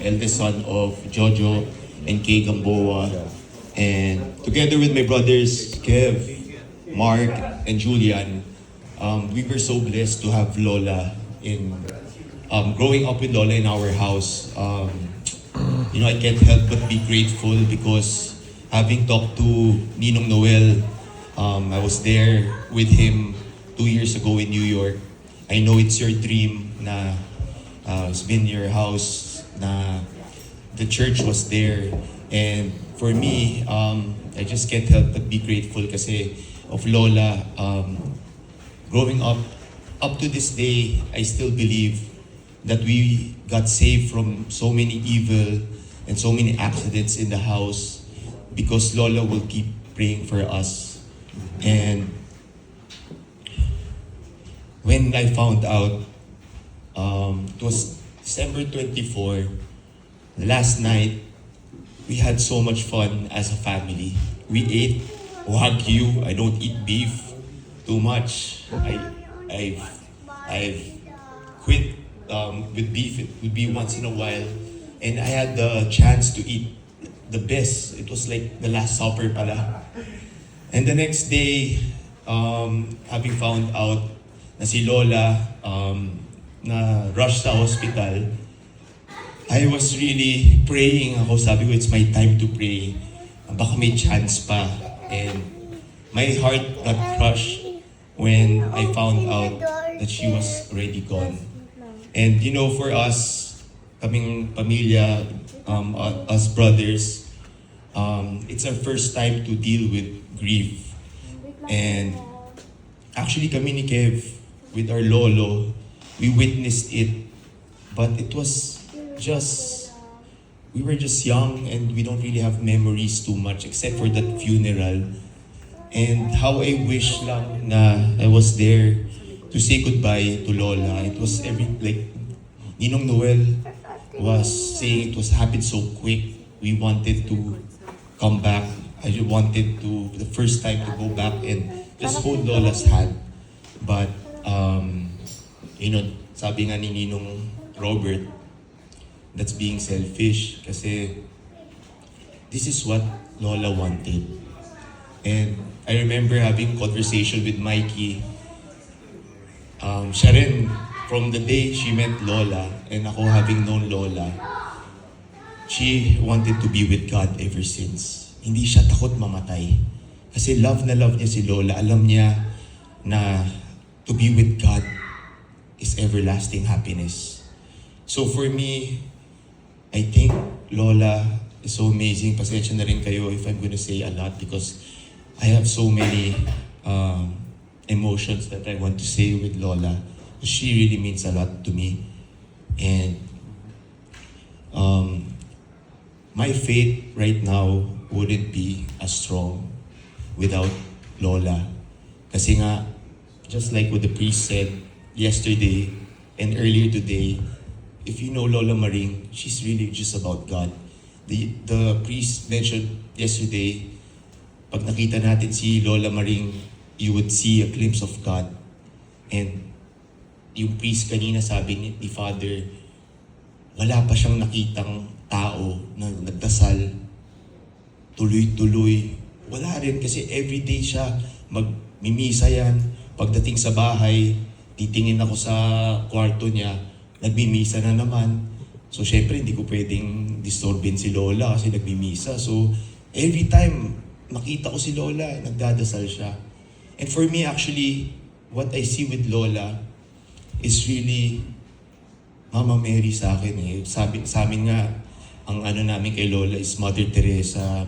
eldest son of Jojo and Kay Gamboa. And together with my brothers, Kev, Mark, and Julian, we were so blessed to have Lola in, growing up with Lola in our house. I can't help but be grateful because having talked to Ninong Noel, I was there with him 2 years ago in New York. I know it's your dream na it's been your house, na the church was there. And for me, I just can't help but be grateful kasi of Lola. Growing up to this day, I still believe that we got saved from so many evil and so many accidents in the house because Lola will keep praying for us. And when I found out, it was December 24, last night, we had so much fun as a family. We ate Wagyu. I don't eat beef too much. I've quit with beef. It would be once in a while. And I had the chance to eat the best. It was like the Last Supper pala. And the next day, having found out na si Lola na rush sa hospital, I was really praying ako. Sabi ko, it's my time to pray. Baka may chance pa. And my heart got crushed when I found out that she was already gone. And for us, kaming pamilya, us brothers, it's our first time to deal with grief. And actually kami ni Kev, with our lolo, we witnessed it. But it was we were just young and we don't really have memories too much except for that funeral. And how I wish lang na I was there to say goodbye to Lola. It was Ninong Noel was saying it was happened so quick. We wanted to come back. I just wanted to, the first time, to go back and just hold Lola's hand. But, sabi nga ni Ninong Robert, that's being selfish kasi this is what Lola wanted. And I remember having conversation with Mikey. Siya rin, from the day she met Lola and ako having known Lola, she wanted to be with God ever since. Hindi siya takot mamatay. Kasi love na love niya si Lola. Alam niya na to be with God is everlasting happiness. So for me, I think Lola is so amazing. Pasensya na rin kayo if I'm gonna say a lot because I have so many emotions that I want to say with Lola. She really means a lot to me. And my faith right now wouldn't be as strong without Lola. Kasi nga, just like what the priest said yesterday and earlier today, if you know Lola Maring, she's really just about God. The priest mentioned yesterday, pag nakita natin si Lola Maring, you would see a glimpse of God. And yung priest kanina sabi ni Father, wala pa siyang nakitang tao na nagdasal, tuloy-tuloy. Wala rin kasi everyday siya, magmimisa yan. Pagdating sa bahay, titingin ako sa kwarto niya, nagmimisa na naman. So syempre hindi ko pwedeng disturbin si Lola kasi nagmimisa. So every time makita ko si Lola, nagdadasal siya. And for me actually, what I see with Lola is really Mama Mary sa akin eh. Sa amin nga, ang namin kay Lola is Mother Teresa,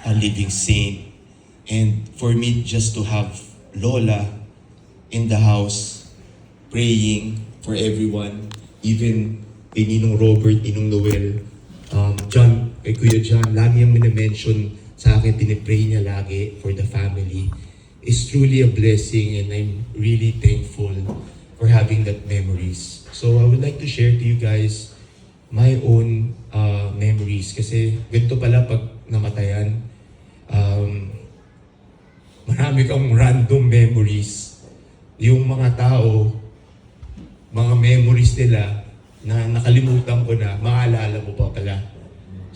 a living saint. And for me, just to have Lola in the house, praying for everyone, even kay Ninong Robert, Ninong Noel, John, kay Kuya John, lagi yung minimension sa akin, pinipray niya lagi for the family. It's truly a blessing and I'm really thankful for having that memories. So I would like to share to you guys my own memories kasi ganito pala pag namatayan, marami kang random memories. Yung mga tao, mga memories nila na nakalimutan ko na, maalala mo pa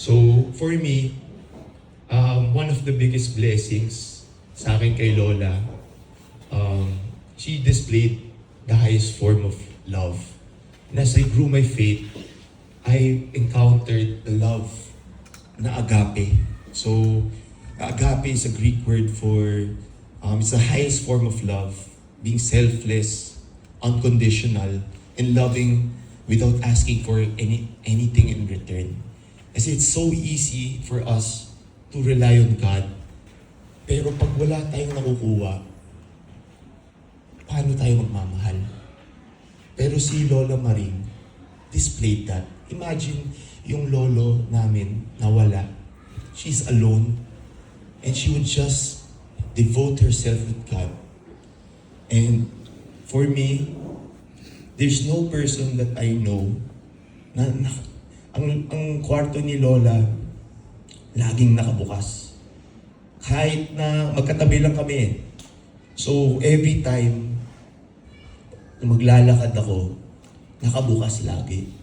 So, for me, one of the biggest blessings sa akin kay Lola, she displayed the highest form of love. And as I grew my faith, I encountered the love na agape. So, agape is a Greek word for, it's the highest form of love, being selfless, unconditional, and loving without asking for anything in return. Kasi it's so easy for us to rely on God. Pero pag wala tayong nakukuha, paano tayo magmamahal? Pero si Lola Maring displayed that. Imagine yung lolo namin nawala. She's alone and she would just devote herself with God. And for me, there's no person that I know na ang kwarto ni Lola laging nakabukas. Kahit na magkatabi lang kami. So every time na maglalakad ako, nakabukas lagi.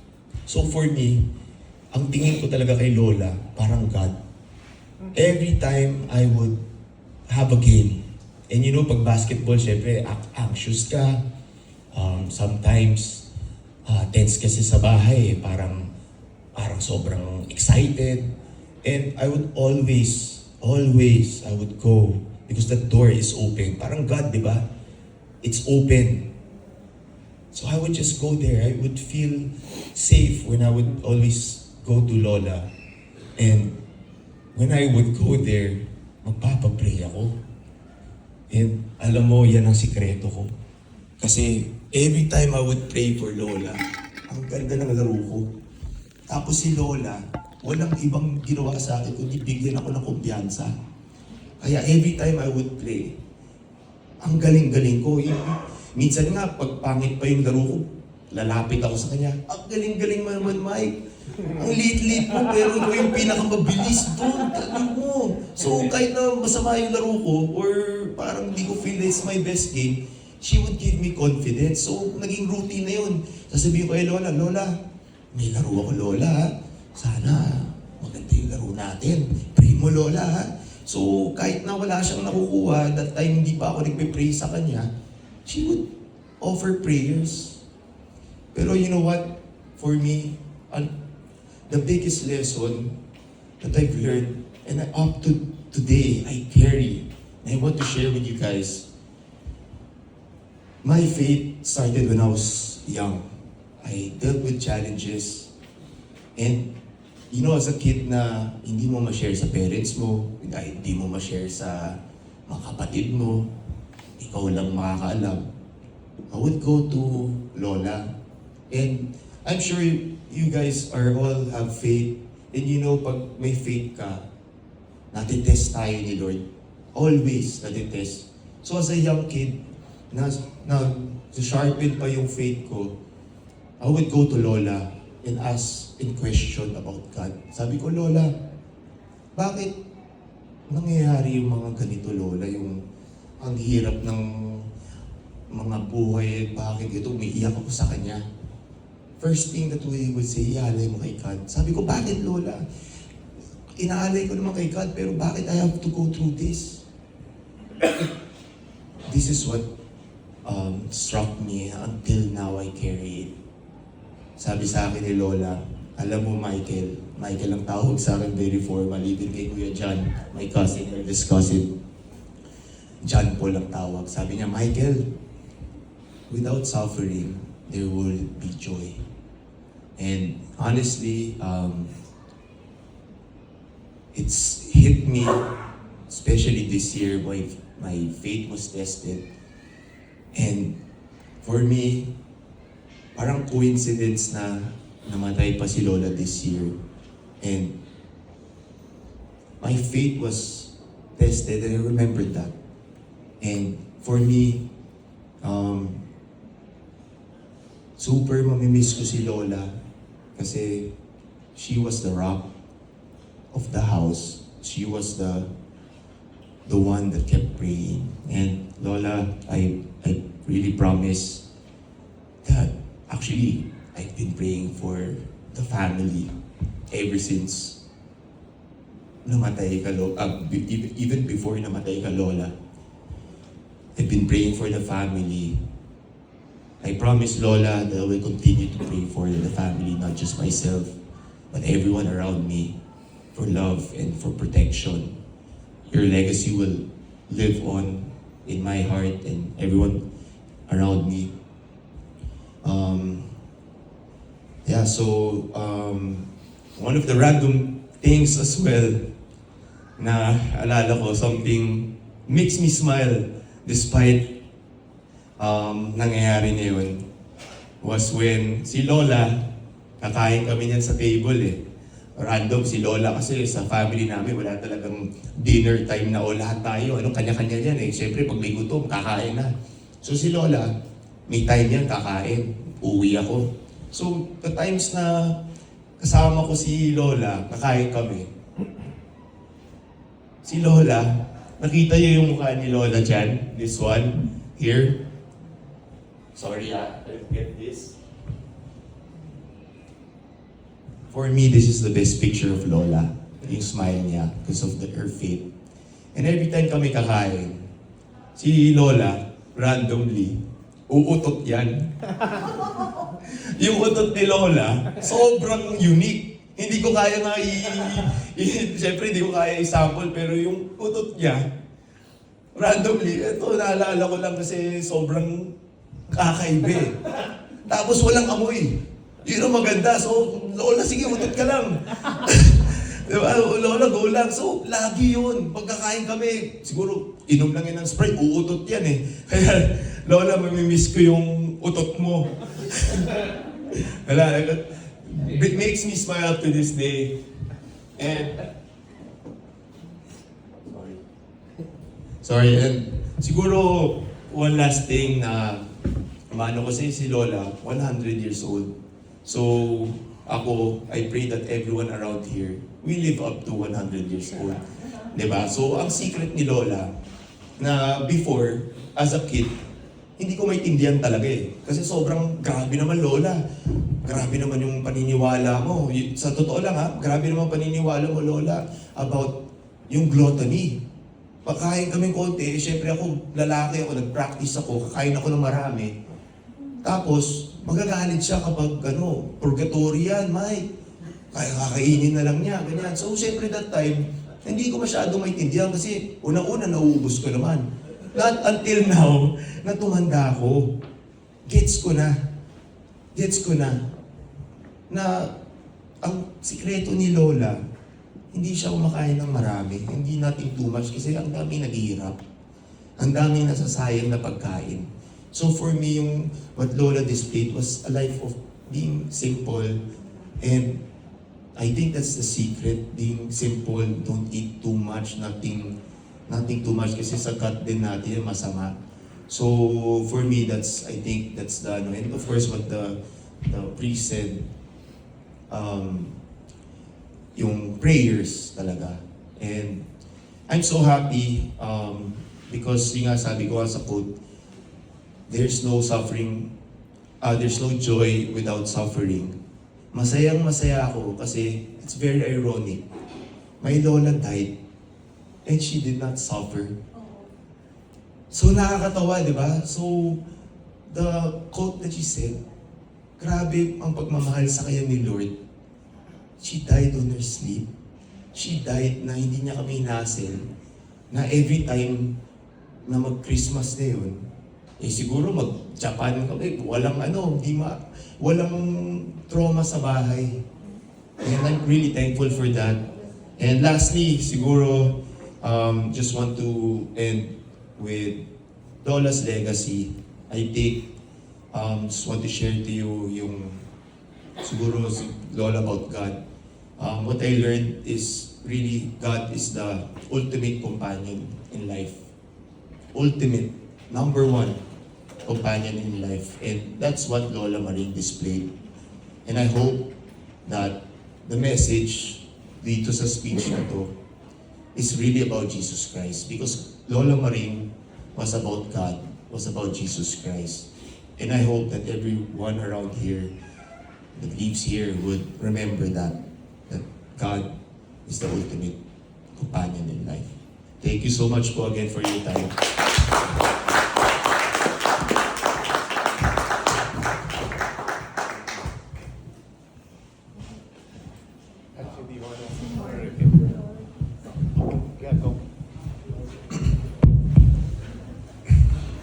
So for me, ang tingin ko talaga kay Lola, parang God. Every time I would have a game, and you know, pag basketball, syempre, anxious ka. Sometimes, tense kasi sa bahay, parang sobrang excited. And I would always, I would go because the door is open. Parang God, di ba? It's open. So I would just go there. I would feel safe when I would always go to Lola. And when I would go there, magpapapray ako. And alam mo, yan ang sikreto ko. Kasi every time I would pray for Lola, ang ganda ng laro ko. Tapos si Lola, walang ibang ginawa sa akin kundi bigyan ako ng kumpiyansa. Kaya every time I would pray, ang galing-galing ko. Minsan nga, pag pangit pa yung laro ko, lalapit ako sa kanya. Ang galing-galing mo naman, Mike. Ang liit-liit mo, pero ito yung pinakamabilis doon. Tagal mo. So kahit na masama yung laro ko, or parang hindi ko feel it's my best game, she would give me confidence. So naging routine na yun. Sasabihin ko kay Lola, Lola, may laro ako, Lola, ha? Sana maganda yung laro natin. Pray mo, Lola, ha? So kahit na wala siyang nakukuha, that time hindi pa ako nagpe-pray sa kanya, she would offer prayers. Pero you know what? For me, the biggest lesson that I've learned, and up to today, I carry, and I want to share with you guys. My faith started when I was young. I dealt with challenges. And, you know, as a kid na hindi mo ma-share sa parents mo, hindi mo ma-share sa mga kapatid mo, ikaw lang makakaalam. I would go to Lola. And I'm sure you guys are all have faith. And you know, pag may faith ka, natitest tayo ni Lord. Always natitest. So as a young kid, na sharpen pa yung faith ko, I would go to Lola and ask in question about God. Sabi ko, Lola, bakit nangyayari yung mga ganito, Lola? Yung ang hirap ng mga buhay, bakit ito? Umiiyak ako sa kanya. First thing that we would say, ialay mo kay God. Sabi ko, bakit, Lola? Inaalay ko naman kay God, pero bakit I have to go through this? This is what struck me until now I carry it. Sabi sa akin ni Lola, alam mo Michael ang tawag sa akin very formal, even kay Kuya John, my cousin, eldest cousin. John Paul ang tawag. Sabi niya, Michael, without suffering, there will be joy. And honestly, it's hit me, especially this year, my faith was tested. And for me, parang coincidence na namatay pa si Lola this year. And my faith was tested and I remembered that. And for me, super mamimiss ko si Lola kasi she was the rock of the house. She was the one that kept praying. And Lola, I really promise that actually I've been praying for the family ever since namatay ka, even before namatay ka, Lola, I've been praying for the family. I promise, Lola, that I will continue to pray for the family, not just myself, but everyone around me, for love and for protection. Your legacy will live on in my heart and everyone around me. One of the random things as well na alala ko, something makes me smile despite nangyayari na yun, was when si Lola, kakain kami niyan sa table eh. Random si Lola kasi sa family namin wala talagang dinner time na o lahat tayo, kanya-kanya yan eh. Siyempre pag may gutom, kakain na. So si Lola, may time yan, kakain. Uwi ako. So the times na kasama ko si Lola, kakain kami. Si Lola, nakita niyo yung mukha ni Lola dyan? This one, here. Sorry I'll get this. For me, this is the best picture of Lola. Yung smile niya because of her faith. And every time kami kakain, si Lola, randomly, uutot yan. Yung utot ni Lola, sobrang unique. Hindi ko kaya nga siyempre hindi ko kaya i-sample, pero yung utot niya, randomly, ito naalala ko lang kasi sobrang kakaiba. Tapos walang amoy. Yun ang maganda. So, Lola, sige, utot ka lang. Diba? Lola, go lang. So, lagi yun. Pagkakain kami, siguro, inom lang yan ng Sprite, uutot yan eh. Kaya, Lola, mamimiss ko yung utot mo. It makes me smile to this day. And, and siguro, one last thing na, maano kasi si Lola, 100 years old. So, ako, I pray that everyone around here, we live up to 100 years old. Diba? So, ang secret ni Lola, na before, as a kid, hindi ko maintindihan talaga eh. Kasi sobrang grabe naman, Lola. Grabe naman yung paniniwala mo. Sa totoo lang ha, grabe naman paniniwala mo, Lola, about yung gluttony. Pagkain kaming konti, syempre ako, lalaki ako, nag-practice ako, kakain ako ng marami. Tapos, magagalit siya kapag, purgatory yan, Mike. Kaya kakainin na lang niya, ganyan. So, syempre that time, hindi ko masyadong maintindihan kasi unang-una nauubos ko naman. Not until now, na tumanda ako. Gets ko na. Na ang sikreto ni Lola, hindi siya kumakain ng marami. Hindi natin too much kasi ang dami naghihirap. Ang dami nasasayang na pagkain. So for me, what Lola displayed was a life of being simple, and I think that's the secret, being simple, don't eat too much, nothing too much, kasi sa gut din natin masama. So for me, I think that's the, and of course what the priest said, yung prayers talaga. And I'm so happy, because yung nga sabi ko sa quote, there's no suffering, there's no joy without suffering. Masayang-masaya ako kasi it's very ironic. My Lola died and she did not suffer. So nakakatawa, di ba? So, the quote that she said, grabe ang pagmamahal sa kanya ni Lord. She died on her sleep. She died na hindi niya kami hinasel. Na every time na mag-Christmas na yun, siguro mag-Japan kami, walang trauma sa bahay. And I'm really thankful for that. And lastly, siguro, just want to end with Lola's legacy. I think, just want to share to you yung, siguro, Lola about God. What I learned is, really, God is the ultimate companion in life. Ultimate, number one companion in life. And that's what Lola Maring displayed. And I hope that the message dito sa speech na to is really about Jesus Christ. Because Lola Maring was about God, was about Jesus Christ. And I hope that everyone around here that lives here would remember that God is the ultimate companion in life. Thank you so much po again for your time.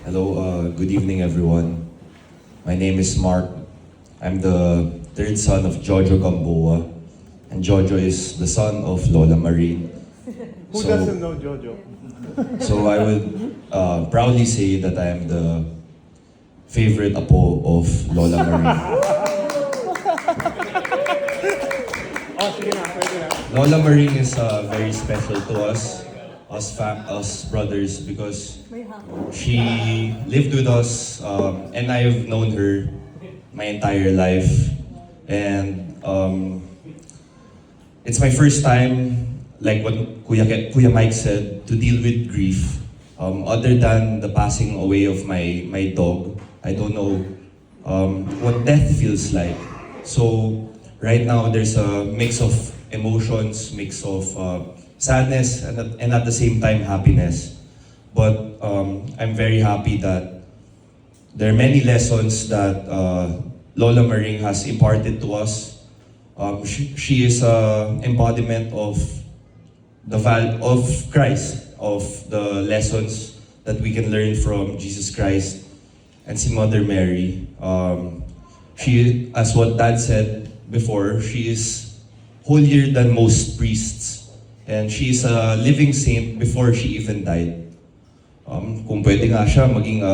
Hello, good evening everyone. My name is Mark. I'm the third son of Jojo Gamboa, and Jojo is the son of Lola Marie. Who doesn't know Jojo? So I would proudly say that I am the favorite apo of Lola Marie. Oh, sige na, pwede na. Lola Marie is very special to us brothers, because she lived with us, and I've known her my entire life. And it's my first time, like what Kuya Mike said, to deal with grief. Other than the passing away of my dog, I don't know what death feels like. So right now there's a mix of emotions, mix of sadness, and at the same time happiness. But I'm very happy that there are many lessons that Lola Maring has imparted to us. She is an embodiment of of Christ, of the lessons that we can learn from Jesus Christ and si Mother Mary. She, as what Dad said before, she is holier than most priests, and she is a living saint before she even died. Kung pwede nga siya maging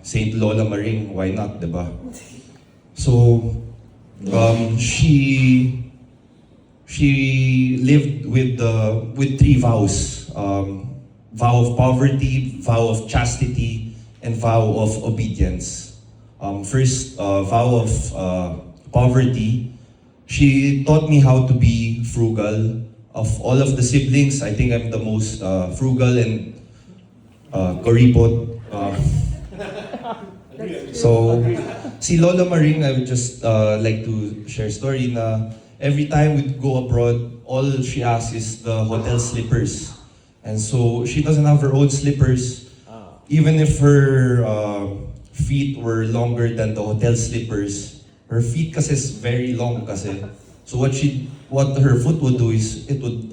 Saint Lola Maring, why not, diba? So, she lived with three vows: vow of poverty, vow of chastity, and vow of obedience. First, vow of poverty. She taught me how to be frugal. Of all of the siblings, I think I'm the most frugal and koripot. So, si Lola Maring, I would just like to share a story na every time we go abroad, all she asks is the hotel slippers. And so, she doesn't have her own slippers. Even if her feet were longer than the hotel slippers, her feet kasi is very long kasi. So what her foot would do is, it would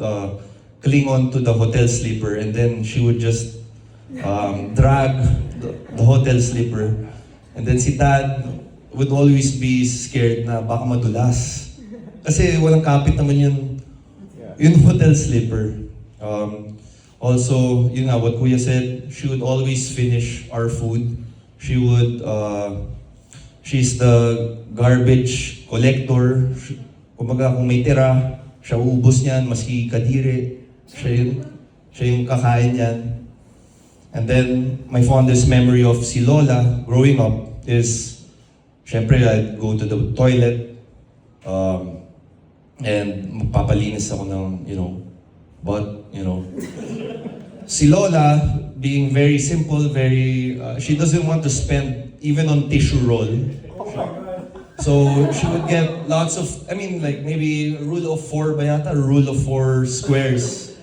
cling on to the hotel slipper, and then she would just drag the hotel slipper. And then si Dad would always be scared na baka madulas. Kasi walang kapit naman yun hotel slipper. Also, yun nga, what Kuya said, she would always finish our food. She's the garbage collector. Kumbaga, kung may tira, siya uubos niyan, maski kadiri, siya yung kakain niyan. And then, my fondest memory of si Lola growing up is, syempre, I'd go to the toilet, and magpapalinis ako ng, butt. Si Lola, being very simple, she doesn't want to spend even on tissue roll. So she would get lots of, like maybe rule of 4 ba yata, rule of 4 squares.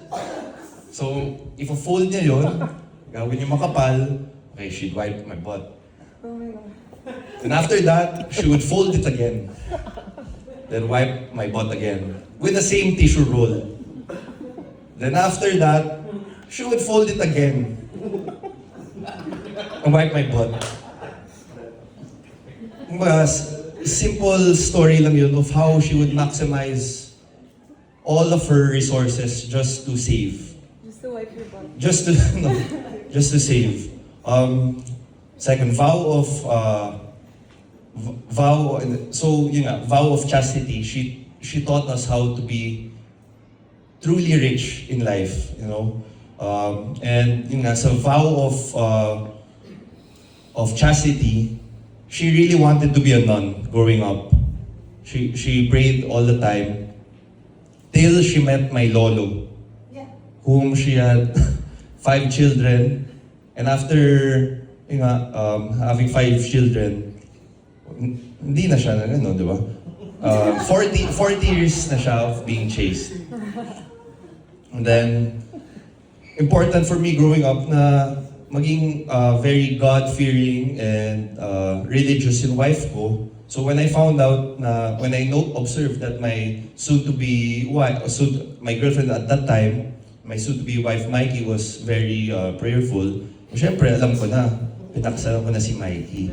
So, if a-fold niya yun, gawin niya makapal, okay, she'd wipe my butt. Oh my God. And after that, she would fold it again. Then wipe my butt again. With the same tissue roll. Then after that, she would fold it again. And wipe my butt. Simple story lang yun of how she would maximize all of her resources just to save. Just to wipe your butt. Just to save. Second, vow of chastity. She taught us how to be truly rich in life, and sa vow of chastity, she really wanted to be a nun growing up. She prayed all the time till she met my lolo, whom she had 5 children, and after having 5 children, hindi na siya di ba? 40 years na siya of being chaste. And then, important for me growing up na maging very God-fearing and religious yung wife ko. So when I found out when I observed that my soon-to-be wife, my girlfriend at that time, my soon-to-be wife Mikey was very prayerful, syempre alam ko na, pinakasalan ko na si Mikey.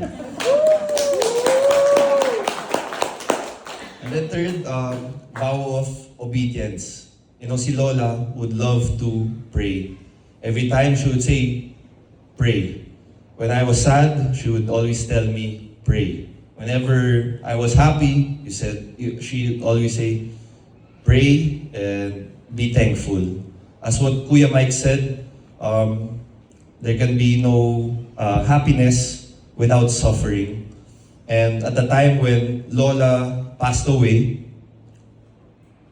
And then third, vow of obedience. You know, si Lola would love to pray. Every time she would say, pray. When I was sad, she would always tell me, pray. Whenever I was happy, she would always say, pray and be thankful. As what Kuya Mike said, there can be no happiness without suffering. And at the time when Lola passed away,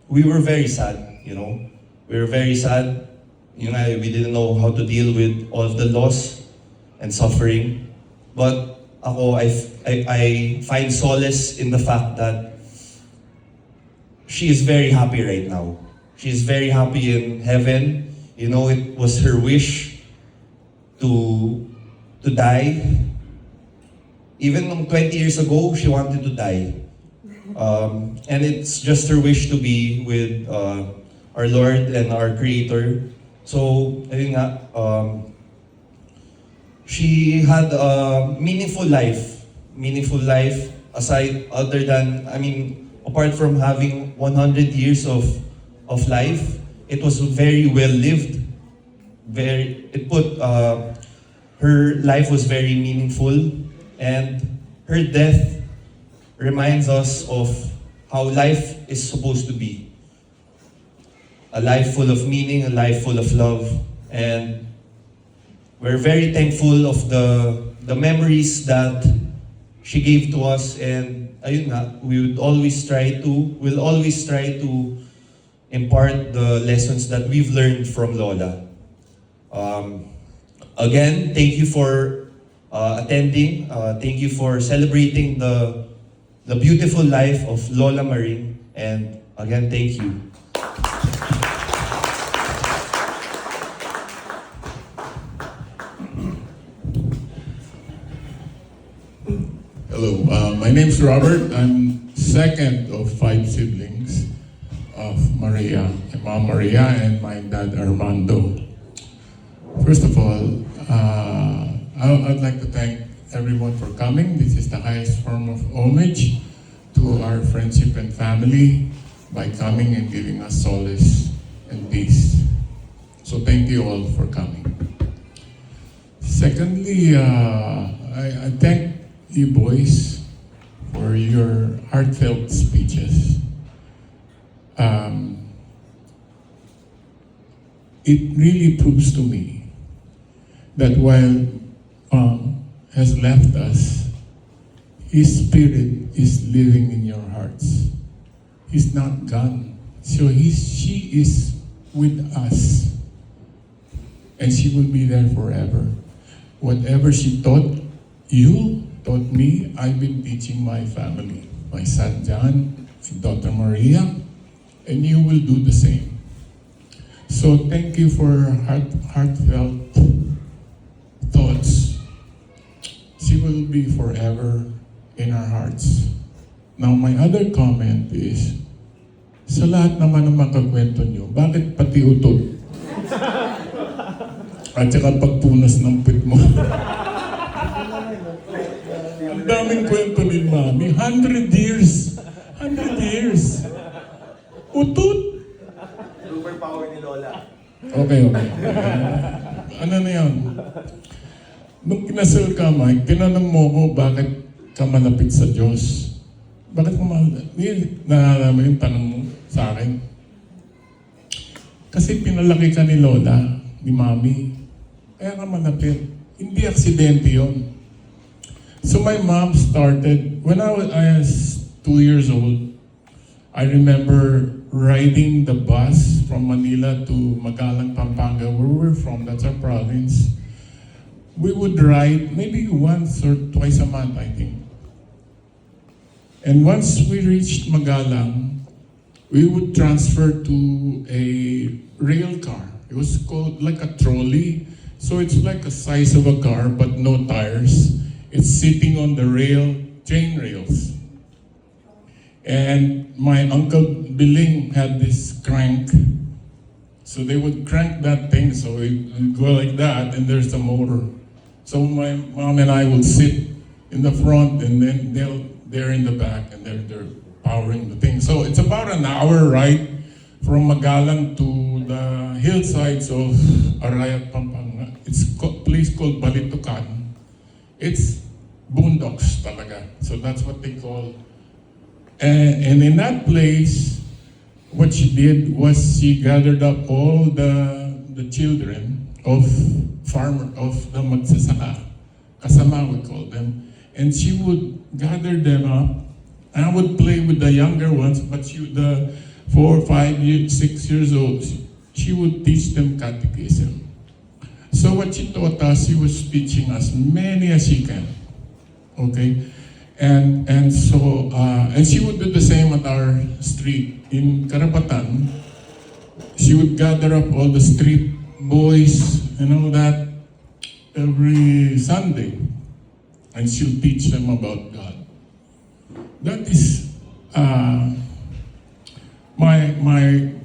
we were very sad, you know. We were very sad. You know, we didn't know how to deal with all of the loss and suffering. But I find solace in the fact that she is very happy right now. She is very happy in heaven. You know, it was her wish to die. Even 20 years ago, she wanted to die. And it's just her wish to be with our Lord and our Creator. So, ayun nga, she had a meaningful life. Meaningful life apart from having 100 years of life, it was very well lived. Her life was very meaningful, and her death reminds us of how life is supposed to be. A life full of meaning, a life full of love, and we're very thankful of the memories that she gave to us, and ayun nga, we'll always try to impart the lessons that we've learned from Lola. Again, thank you for attending. Thank you for celebrating the beautiful life of Lola Maring, and again, thank you. Hello, my name's Robert. I'm second of 5 siblings of Maria, my mom Maria and my dad Armando. First of all, I'd like to thank everyone for coming. This is the highest form of homage to our friendship and family by coming and giving us solace and peace. So thank you all for coming. Secondly, I thank you boys for your heartfelt speeches. It really proves to me that while has left us, His Spirit is living in your hearts. He's not gone. So she is with us. And she will be there forever. Whatever she taught you, taught me, I've been teaching my family. My son John, my daughter Maria, and you will do the same. So thank you for heartfelt thoughts. She will be forever in our hearts. Now my other comment is, sa lahat naman ng makakwento nyo, bakit pati utot? At saka pagpunas ng pit mo. Ang daming kwento ni Mami. 100 years. 100 years. Utot. Superpower ni Lola. Okay. Ano na yan? Nung kinasal ka, Mike, tinanong mo ko bakit ka malapit sa Diyos. Bakit mo naalala mo yung tanong mo sa akin? Kasi pinalaki ka ni Lola, ni Mami. Kaya ka malapit. Hindi aksidente yon. So my mom started, when I was 2 years old, I remember riding the bus from Manila to Magalang, Pampanga, where we're from, that's our province. We would ride maybe once or twice a month, I think. And once we reached Magalang, we would transfer to a rail car. It was called like a trolley. So it's like the size of a car, but no tires. It's sitting on the train rails. And my uncle Biling had this crank. So they would crank that thing, so it would go like that, and there's a motor. So my mom and I would sit in the front, and then they're in the back, and they're powering the thing. So it's about an hour ride from Magalang to the hillsides of Arayat, Pampanga. It's a place called Balitukan. It's boondocks talaga. So that's what they call. And in that place, what she did was she gathered up all the children of the magsasaka. Kasama we call them. And she would gather them up. And I would play with the younger ones, but the 4, 5, 6 years old, she would teach them catechism. So what she taught us, she was teaching as many as she can. Okay? And she would do the same at our street. In Karapatan, she would gather up all the street boys and all that every Sunday. And she'll teach them about God. That is my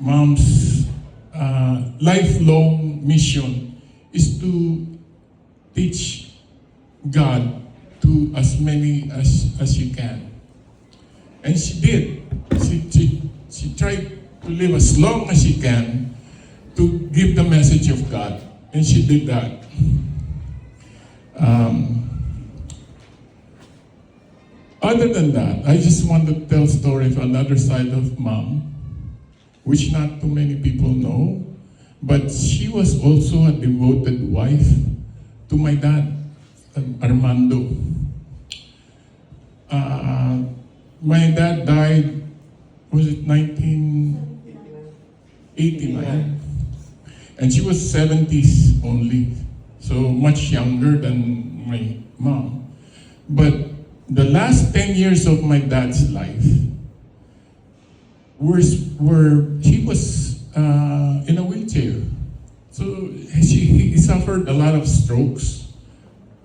mom's lifelong mission is to teach God to as many as she can. And she did. She tried to live as long as she can to give the message of God. And she did that. Other than that, I just want to tell a story of another side of mom, which not too many people know, but she was also a devoted wife to my dad, Armando. My dad died, was it 1989? And she was 70s only, so much younger than my mom. But the last 10 years of my dad's life he was in a wheelchair. So he suffered a lot of strokes.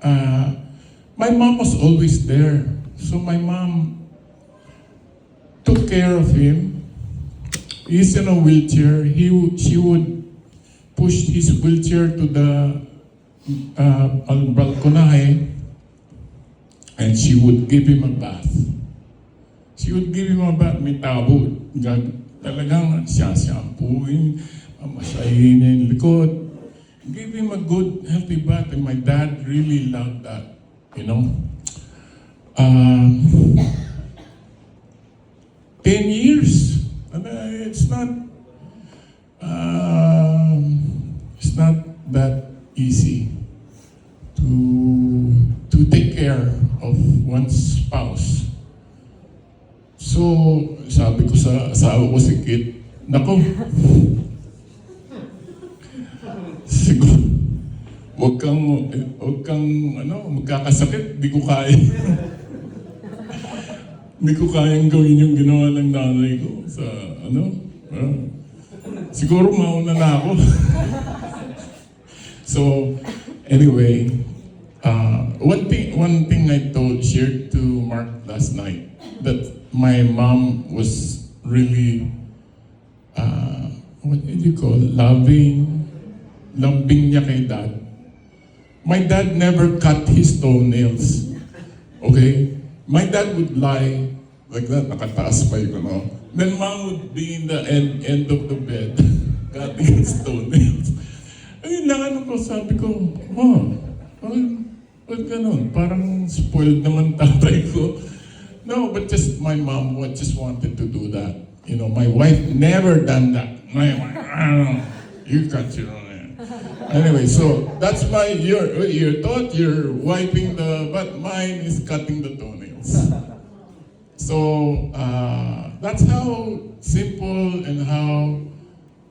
My mom was always there. So my mom took care of him. He's in a wheelchair. She would push his wheelchair to the balconahe, and she would give him a bath. She would give him a bath, may tabo. Talagang shampooing, masahin niya yung likod. Give him a good, healthy bath, and my dad really loved that, you know. 10 years. It's not that easy to take care of one's spouse. So, sabi ko sa asawa ko si Kit, nako, siguro, huwag kang magkakasakit, di ko kaya. Hindi ko kayang gawin yung ginawa ng nanay ko sa, siguro mauna na ako. So, anyway, one thing I shared to Mark last night, that my mom was really, what did you call, lambing niya kay dad. My dad never cut his toenails. Okay? My dad would lie like that, nakataas pa yun, Then mom would be in the end of the bed, cutting his toenails. Ayun lang, sabi ko, ba't ganun? Parang spoiled naman tatay ko. No, but just my mom just wanted to do that. You know, my wife never done that. My wife, you cut your own hair. Anyway, so that's your thought, you're wiping but mine is cutting the toenails. So, that's how simple and how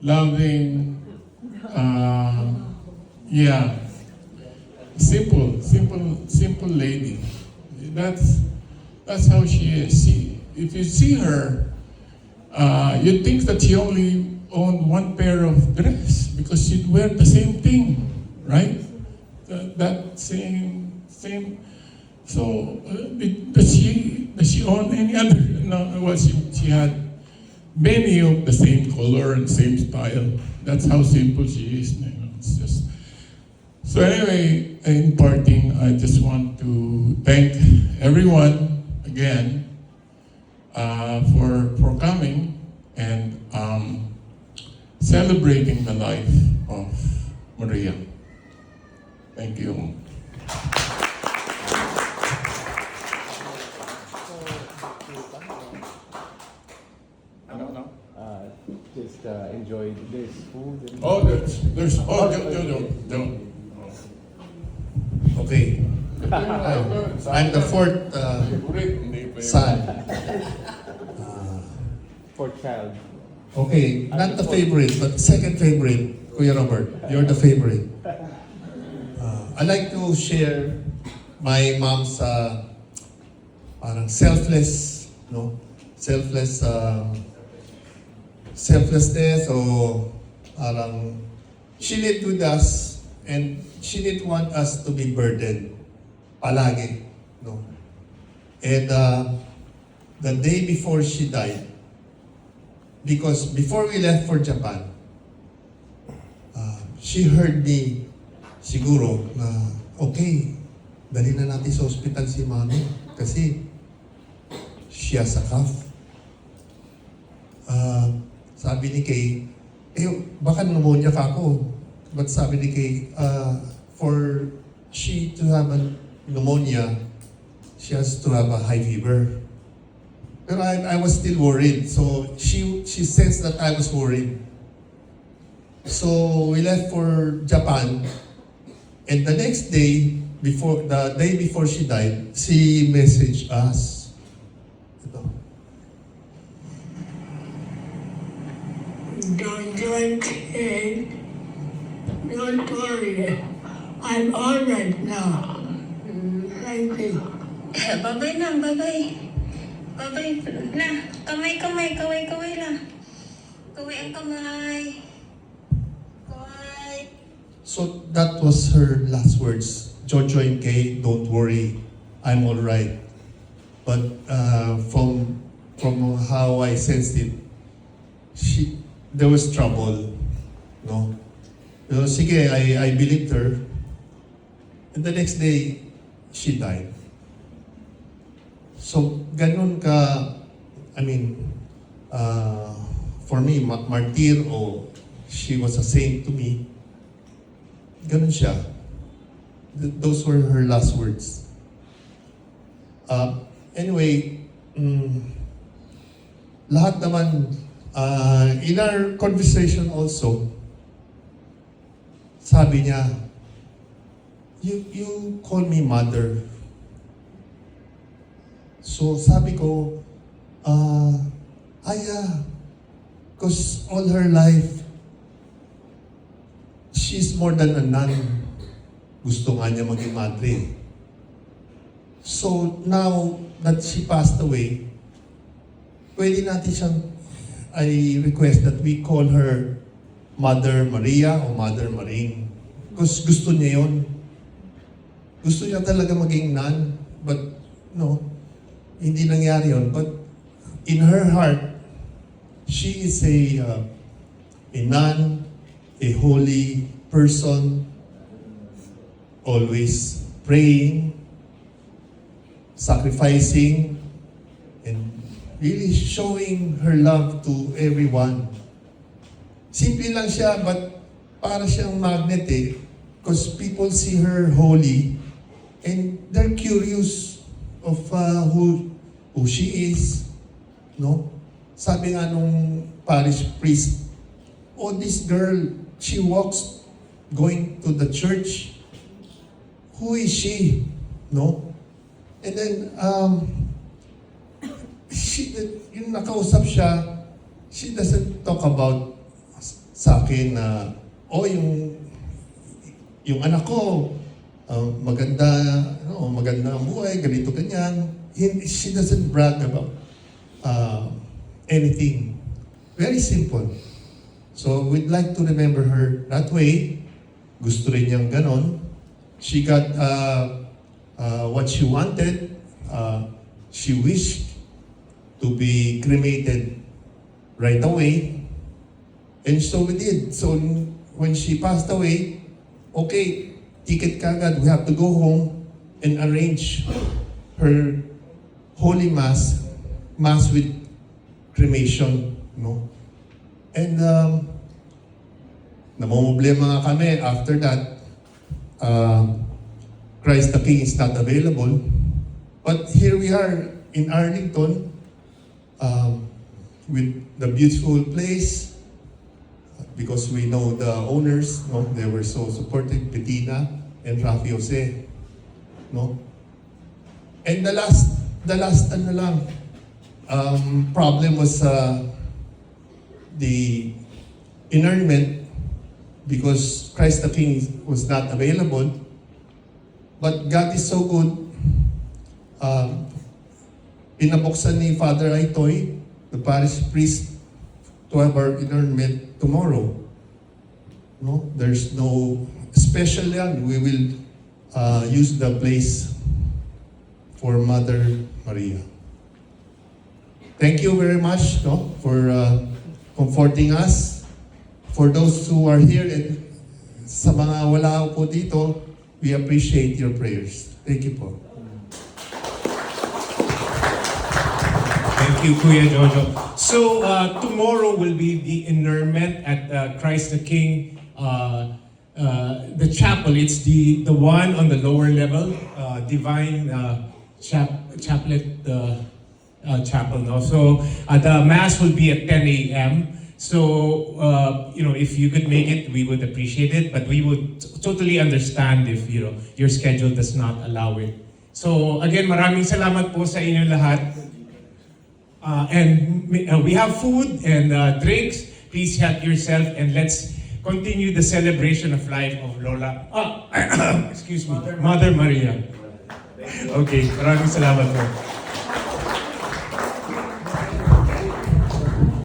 loving, simple lady. That's how she is. If you see her, you'd think that she only owned one pair of dress because she'd wear the same thing, right? That same. So does she own any other? No. Well, she had many of the same color and same style. That's how simple she is. You know, it's just. So anyway, in parting, I just want to thank everyone again for coming and celebrating the life of Maria. Thank you. Just enjoy this food. And Oh, there's don't. Okay. I'm the fourth son. for child. Okay, not the favorite, but second favorite, Kuya Robert. You're the favorite. I like to share my mom's parang selfless, no? Selflessness or parang she lived with us and she didn't want us to be burdened palagi, no? And the day before she died, because before we left for Japan, she heard me siguro na, okay, dali na natin sa hospital si Mami kasi she has a cough. Sabi ni Kay, baka pneumonia ka ako. But sabi ni Kay, for she to have a pneumonia, she has to have a high fever. Pero I was still worried. So she sensed that I was worried. So we left for Japan. And the next day, the day before she died, she messaged us. Ito. Don't worry. I'm all right now. Thank you. Bye-bye na, bye-bye. Bye-bye na. Kaway lang. Kaway ang kamay. Kaway. So that was her last words. Jojo and Kay, don't worry, I'm all right. But from how I sensed it, there was trouble, no? So, sige, I believed her. And the next day, she died. So ganun ka, for me, martir o she was a saint to me. Ganun siya. Those were her last words. Anyway, lahat naman, in our conversation also, sabi niya, you call me mother. So sabi ko, because all her life, she's more than a nun. Gusto nga niya maging madre. So now that she passed away, pwede natin siyang, I request that we call her Mother Maria o Mother Maring. Because gusto niya yun. Gusto niya talaga maging nun. But, no, hindi nangyari yun. But in her heart, she is a nun, a holy person, always praying, sacrificing, and really showing her love to everyone. Simple lang siya, but para siyang magnet eh. Because people see her holy, and they're curious of who she is. No? Sabi nga nung parish priest, oh, this girl, she walks going to the church. Who is she? No? And then, yung nakausap siya, she doesn't talk about sa akin na, yung anak ko, maganda ang buhay, ganito, ganyan. She doesn't brag about anything. Very simple. So we'd like to remember her that way. Gusto rin niyang ganon. She got what she wanted. She wished to be cremated right away. And so we did. So when she passed away, okay, ticket kagad, we have to go home and arrange her Holy Mass, Mass with cremation, no? And namomblema nga kami after that. Christ the King is not available. But here we are in Arlington with the beautiful place because we know the owners, no? They were so supportive, Bettina and Rafi Jose, no? And the last ano lang, problem was the inurnment because Christ the King was not available. But God is so good. Pinabuksan ni Father Aitoy, the parish priest, to have our inurnment tomorrow. No, there's no special yan. We will use the place for Mother Maria. Thank you very much, no, for comforting us. For those who are here and sa mga wala po dito, we appreciate your prayers. Thank you po. Thank you, Kuya Jojo. So tomorrow will be the inurnment at Christ the King, the chapel. It's the one on the lower level, Divine Chaplet Chapel. No, so the mass will be at 10 a.m. So if you could make it, we would appreciate it. But we would totally understand if your schedule does not allow it. So again, maraming salamat po sa inyo lahat. And we have food and drinks. Please help yourself and let's continue the celebration of life of Lola. Excuse me, Mother Maria. Okay, maraming salamat po.